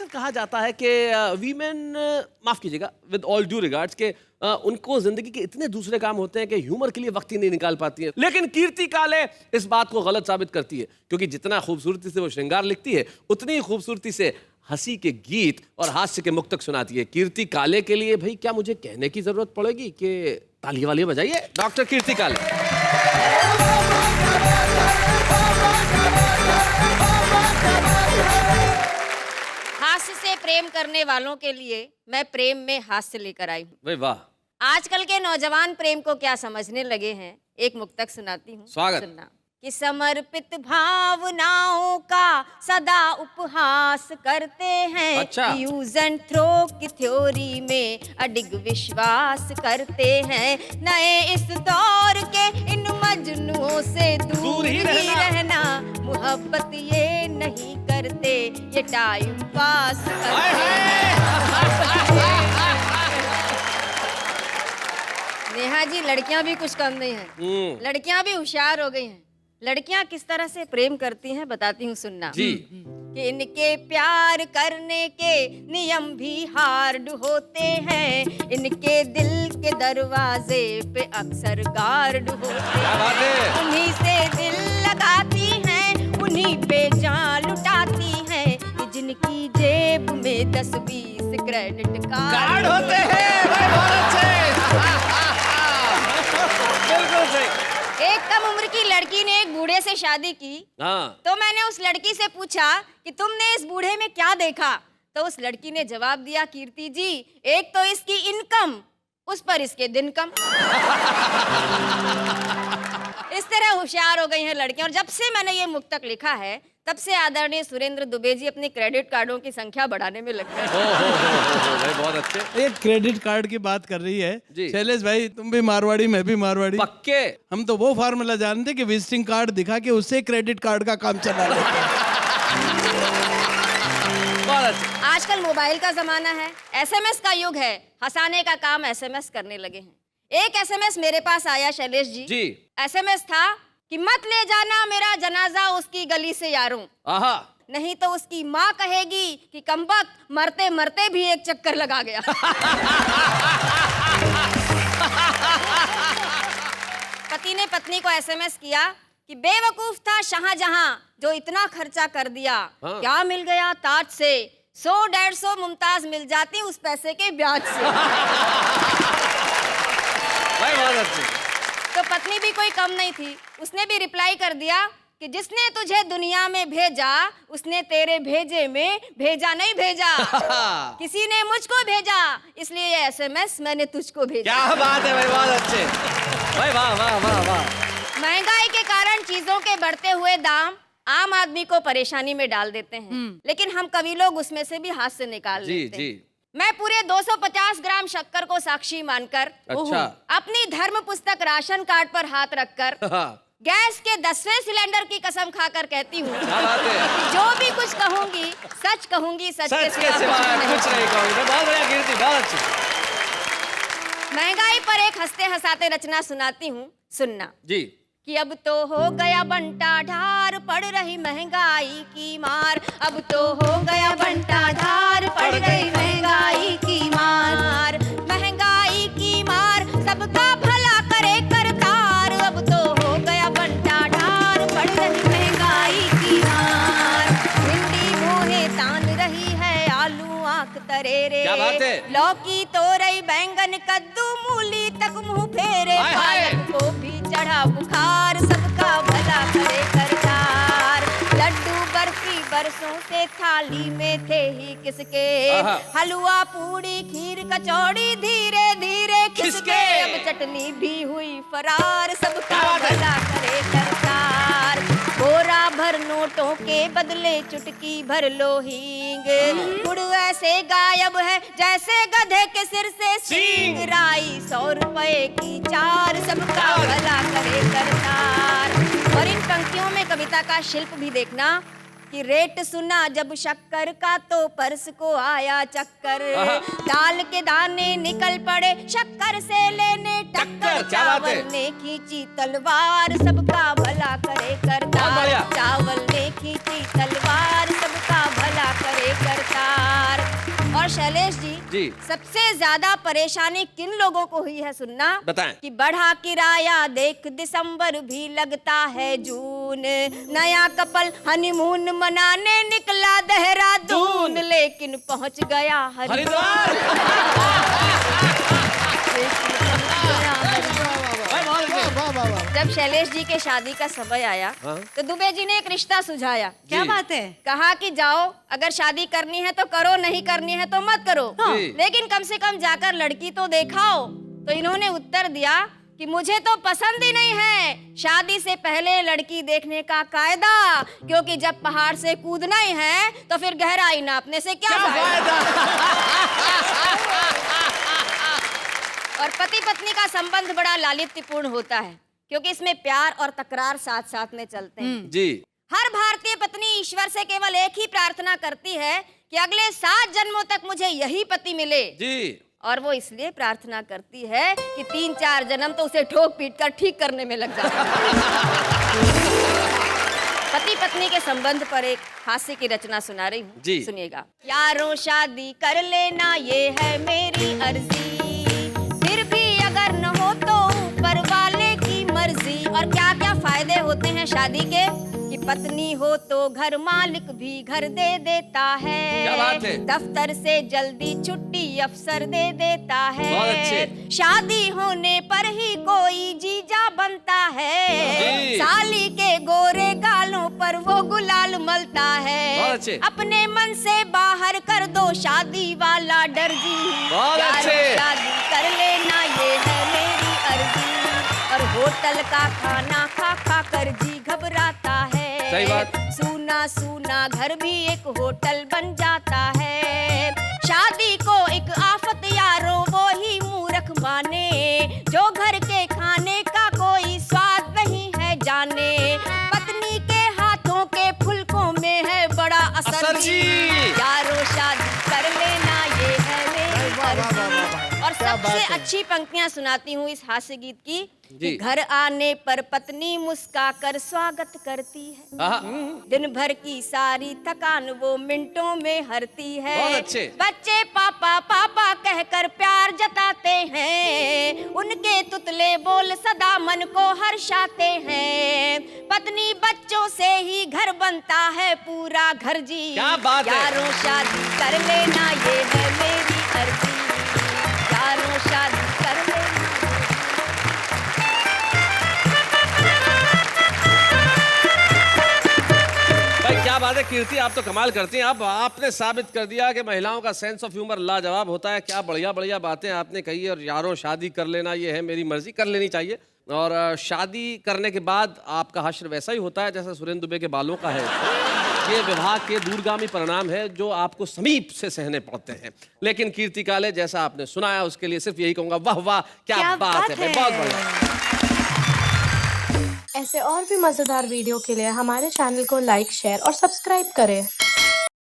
अक्सर कहा जाता है कि वीमेन, माफ कीजिएगा, विद ऑल ड्यू रिगार्ड्स, के उनको जिंदगी के इतने दूसरे काम होते हैं कि ह्यूमर के लिए वक्त ही नहीं निकाल पाती है। लेकिन कीर्ति काले इस बात को गलत साबित करती है, क्योंकि जितना खूबसूरती से वो श्रृंगार लिखती है उतनी ही खूबसूरती से हंसी के गीत और हास्य के मुक्तक सुनाती है। कीर्ति काले के लिए भाई क्या मुझे कहने की जरूरत पड़ेगी कि ताली वाली बजाइए डॉक्टर कीर्ति काले। हास्य से प्रेम करने वालों के लिए मैं प्रेम में हास्य लेकर आई हूँ। भाई वाह। आजकल के नौजवान प्रेम को क्या समझने लगे हैं, एक मुक्तक सुनाती हूँ, स्वागत। सुनना। कि समर्पित भावनाओं का सदा उपहास करते हैं। अच्छा। यूज एंड थ्रो की थ्योरी में अडिग विश्वास करते हैं। नए इस दौर के इन मजनुओं से दूर ही रहना। मोहब्बत ये नहीं करते, ये टाइम पास करते हैं। नेहा जी, लड़कियां भी कुछ कम नहीं है, लड़कियां भी होशियार हो गई हैं। लड़कियां किस तरह से प्रेम करती हैं बताती हूँ, सुनना जी। कि इनके प्यार करने के नियम भी हार्ड होते हैं। इनके दिल के दरवाजे पे अक्सर गार्ड होते हैं। उन्हीं से दिल लगाती हैं, उन्हीं पे जान लुटाती हैं। जिनकी जेब में 10-20 क्रेडिट कार्ड होते हैं। बहुत अच्छे। बिल्कुल सही। एक कम उम्र की लड़की ने एक बूढ़े से शादी की। तो मैंने उस लड़की से पूछा कि तुमने इस बूढ़े में क्या देखा? तो उस लड़की ने जवाब दिया, कीर्ति जी, एक तो इसकी इनकम, उस पर इसके दिन कम। इस तरह होशियार हो गई हैं लड़कियां। और जब से मैंने ये मुक्तक लिखा है तब से आदरणीय सुरेंद्र दुबे जी अपने क्रेडिट कार्डों की संख्या बढ़ाने में लग गए। भाई बहुत अच्छे। एक क्रेडिट कार्ड की बात कर रही है शैलेश भाई, तुम भी मारवाड़ी, मैं भी मारवाड़ी। पक्के। हम तो वो फार्मूला जानते कि विजिटिंग कार्ड दिखा के उससे क्रेडिट कार्ड का काम चला लेते हैं। आजकल मोबाइल का जमाना है, एसएमएस का युग है। हंसाने का काम एसएमएस करने लगे हैं। एक एसएमएस मेरे पास आया शैलेश जी। एसएमएस था कि मत ले जाना मेरा जनाजा उसकी गली से यारों, नहीं तो उसकी माँ कहेगी कि कमबख्त मरते मरते भी एक चक्कर लगा गया। पति ने पत्नी को एसएमएस किया कि बेवकूफ था शाहजहां जो इतना खर्चा कर दिया। क्या मिल गया ताज से? 100-150 मुमताज मिल जाती उस पैसे के ब्याज से। तो पत्नी भी कोई कम नहीं थी, उसने भी रिप्लाई कर दिया कि जिसने तुझे दुनिया में भेजा उसने तेरे भेजे में भेजा नहीं भेजा। किसी ने मुझको भेजा, इसलिए ये एसएमएस मैंने तुझको भेजा। क्या बात है भाई, बहुत अच्छे भाई, वाह वाह वाह वाह। महंगाई के कारण चीजों के बढ़ते हुए दाम आम आदमी को परेशानी में डाल देते हैं, लेकिन हम कवि लोग उसमें से भी हाथ से निकाल लेते हैं। मैं पूरे 250 ग्राम शक्कर को साक्षी मानकर, अपनी धर्म पुस्तक राशन कार्ड पर हाथ रखकर, गैस के 10वें सिलेंडर की कसम खाकर कहती हूँ जो भी कुछ कहूंगी सच कहूंगी, सच के सिवा कुछ नहीं कहूंगी। बहुत बढ़िया कीर्ति, बहुत अच्छी। महंगाई पर एक हंसते हंसाते रचना सुनाती हूँ, सुनना जी। कि अब तो हो गया बंटा ढार, पड़ रही महंगाई की मार। अब तो हो गया बंटा ढार, पड़ गई महंगाई की मार। महंगाई की मार सबका भला करे करतार। अब तो हो गया बंटा ढार, पड़ रही महंगाई की मार। भिंडी मोहे तान रही है, आलू आंख तरेरे। क्या बात है? लौकी तोरई बैंगन कद्दू मूली तक मुंह फेरे। पालक को भी चढ़ा बुखार, सबका भला करे करतार। लड्डू बर्फी बरसों से थाली में थे ही किसके। हलवा पूड़ी खीर कचौड़ी धीरे धीरे खिसके। अब चटनी भी हुई फरार, सबका भला करे करतार। बोरा भर नोटों के बदले चुटकी भर लो हींग। गुड़ ऐसे गायब है जैसे गधे के सिर से सींग। राई 100 रुपए की 4, सबका भला करे करतार। और इन पंक्तियों में कविता का शिल्प भी देखना कि रेट सुना जब शक्कर का तो पर्स को आया चक्कर। दाल के दाने निकल पड़े शक्कर से लेने टक्कर। चावल ने खींची तलवार, सबका भला करे करतार। चावल ने खींची तलवार, सबका भला करे करतार। शैलेश जी। जी, सबसे ज्यादा परेशानी किन लोगों को हुई है सुनना? बताएं। कि बढ़ा किराया देख दिसंबर भी लगता है जून, नया कपल हनीमून मनाने निकला देहरादून, लेकिन पहुंच गया हरिद्वार। जब शैलेश जी के शादी का समय आया तो दुबे जी ने एक रिश्ता सुझाया। क्या बात है? कहा कि जाओ, अगर शादी करनी है तो करो, नहीं करनी है तो मत करो, लेकिन कम से कम जाकर लड़की तो देखाओ। तो इन्होंने उत्तर दिया कि मुझे तो पसंद ही नहीं है शादी से पहले लड़की देखने का कायदा, क्योंकि जब पहाड़ से कूदना ही है तो फिर गहराई नापने से क्या फायदा। और पति पत्नी का संबंध बड़ा लालित्यपूर्ण होता है, क्योंकि इसमें प्यार और तकरार साथ साथ में चलते हैं। जी। हर भारतीय पत्नी ईश्वर से केवल एक ही प्रार्थना करती है कि अगले 7 जन्मों तक मुझे यही पति मिले। जी। और वो इसलिए प्रार्थना करती है कि 3-4 जन्म तो उसे ठोक पीट कर ठीक करने में लग जाता है। पति पत्नी के संबंध पर एक हास्य की रचना सुना रही हूँ, जी। सुनिएगा। यारों शादी कर लेना ये है मेरी अर्जी, फिर भी अगर न हो तो ऊपर वाले की मर्जी। और क्या क्या फायदे होते हैं शादी के? कि पत्नी हो तो घर मालिक भी घर दे देता है, क्या बात है? दफ्तर से जल्दी छुट्टी अफसर दे देता है, बहुत अच्छे। शादी होने पर ही कोई जीजा बनता है, जी। साली के गोरे गालों पर वो गुलाल मलता है, बहुत अच्छे। अपने मन से बाहर कर दो शादी वाला डर जी, बहुत यारों अच्छे। शादी कर लेना ये है मेरी अर्जी। और होटल का खाना खा खा कर जी घबराता है, सही बात। सूना सूना घर भी एक होटल बन जाता है, शादी को एक आफत यारों वो ही मूर्ख माने, जो घर के खाने का कोई स्वाद नहीं है जाने, पत्नी के हाथों के फुलकों में है बड़ा असर जी, यारों शादी कर लेना ये है मेरी अर्जी। और सबसे अच्छी पंक्तियां सुनाती हूँ इस हास्य गीत की, कि घर आने पर पत्नी मुस्काकर स्वागत करती है, दिन भर की सारी थकान वो मिनटों में हरती है, बहुत अच्छे। बच्चे पापा पापा कहकर प्यार जताते हैं, उनके तुतले बोल सदा मन को हर्षाते हैं, पत्नी बच्चों से ही घर बनता है पूरा घर जी, क्या बात है? यारों शादी कर लेना ये है मेरी अर्जी, यारों शादी कर लेना। भाई क्या बात है कीर्ति, आप तो कमाल करती हैं। अब आपने साबित कर दिया कि महिलाओं का सेंस ऑफ ह्यूमर लाजवाब होता है। क्या बढ़िया बढ़िया बातें आपने कही। और यारों शादी कर लेना ये है मेरी मर्जी, कर लेनी चाहिए। और शादी करने के बाद आपका हश्र वैसा ही होता है जैसा सुरेंद्र दुबे के बालों का है। ये विवाह के दूरगामी परिणाम है जो आपको समीप से सहने पड़ते हैं। लेकिन कीर्ति काले जैसा आपने सुनाया उसके लिए सिर्फ यही कहूंगा, वाह वाह क्या बात है, बहुत बढ़िया। ऐसे और भी मजेदार वीडियो के लिए हमारे चैनल को लाइक, शेयर और सब्सक्राइब करें।